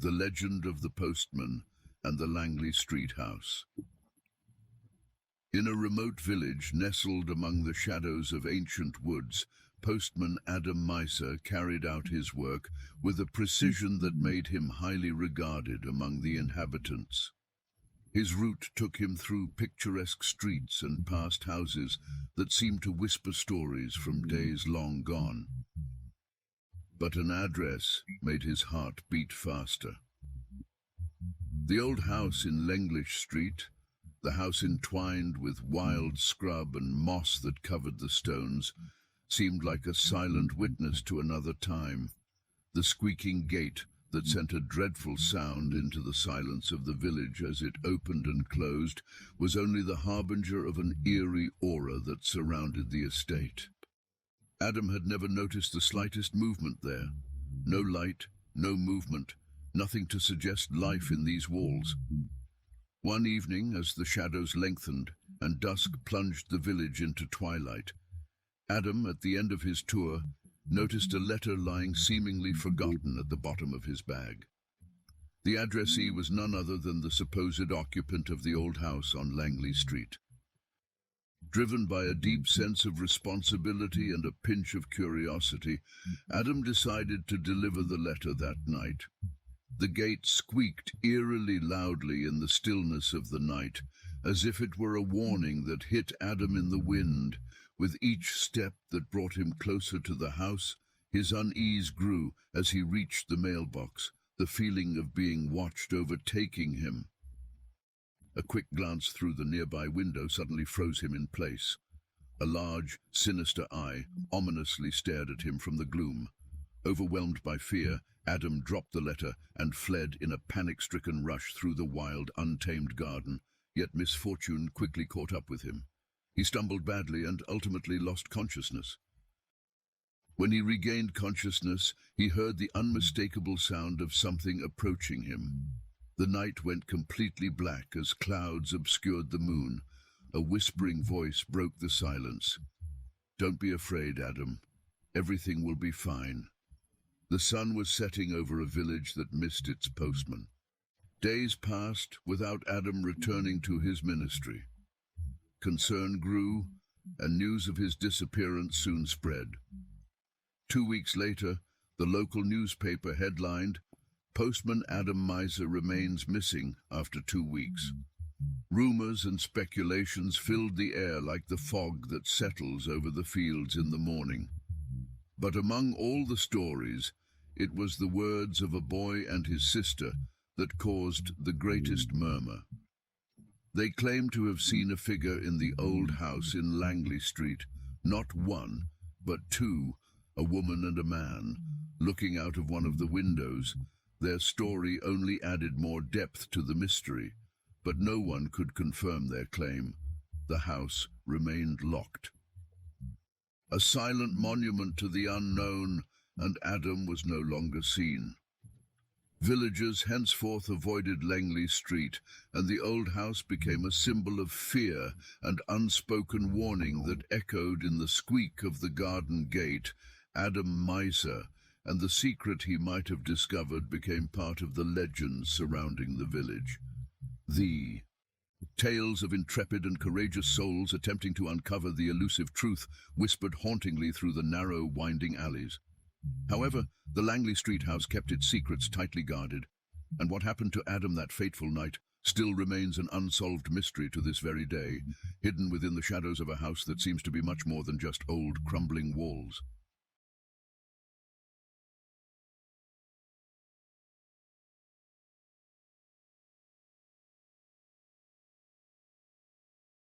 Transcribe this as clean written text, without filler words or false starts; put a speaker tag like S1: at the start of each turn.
S1: The Legend of the Postman and the Längly Street House. In a remote village nestled among the shadows of ancient woods, postman Adam Maiser carried out his work with a precision that made him highly regarded among the inhabitants. His route took him through picturesque streets and past houses that seemed to whisper stories from days long gone. But an address made his heart beat faster. The old house in Längly Street, the house entwined with wild scrub and moss that covered the stones, seemed like a silent witness to another time. The squeaking gate that sent a dreadful sound into the silence of the village as it opened and closed was only the harbinger of an eerie aura that surrounded the estate. Adam had never noticed the slightest movement there. No light, no movement, nothing to suggest life in these walls. One evening, as the shadows lengthened and dusk plunged the village into twilight, Adam, at the end of his tour, noticed a letter lying seemingly forgotten at the bottom of his bag. The addressee was none other than the supposed occupant of the old house on Längly Street. Driven by a deep sense of responsibility and a pinch of curiosity, Adam decided to deliver the letter that night. The gate squeaked eerily loudly in the stillness of the night, as if it were a warning that hit Adam in the wind. With each step that brought him closer to the house, his unease grew as he reached the mailbox, the feeling of being watched overtaking him. A quick glance through the nearby window suddenly froze him in place. A large, sinister eye ominously stared at him from the gloom. Overwhelmed by fear, Adam dropped the letter and fled in a panic-stricken rush through the wild, untamed garden, yet misfortune quickly caught up with him. He stumbled badly and ultimately lost consciousness. When he regained consciousness, he heard the unmistakable sound of something approaching him. The night went completely black as clouds obscured the moon. A whispering voice broke the silence. "Don't be afraid, Adam. Everything will be fine." The sun was setting over a village that missed its postman. Days passed without Adam returning to his ministry. Concern grew, and news of his disappearance soon spread. 2 weeks later, the local newspaper headlined, "Postman Adam Maiser remains missing after 2 weeks." Rumors and speculations filled the air like the fog that settles over the fields in the morning. But among all the stories, it was the words of a boy and his sister that caused the greatest murmur. They claimed to have seen a figure in the old house in Längly Street, not one, but two, a woman and a man, looking out of one of the windows. Their story only added more depth to the mystery, but no one could confirm their claim. The house remained locked. A silent monument to the unknown, and Adam was no longer seen. Villagers henceforth avoided Längly Street, and the old house became a symbol of fear and unspoken warning that echoed in the squeak of the garden gate. Adam Maiser and the secret he might have discovered became part of the legends surrounding the village. The tales of intrepid and courageous souls attempting to uncover the elusive truth whispered hauntingly through the narrow, winding alleys. However, the Längly Street house kept its secrets tightly guarded, and what happened to Adam that fateful night still remains an unsolved mystery to this very day, hidden within the shadows of a house that seems to be much more than just old, crumbling walls.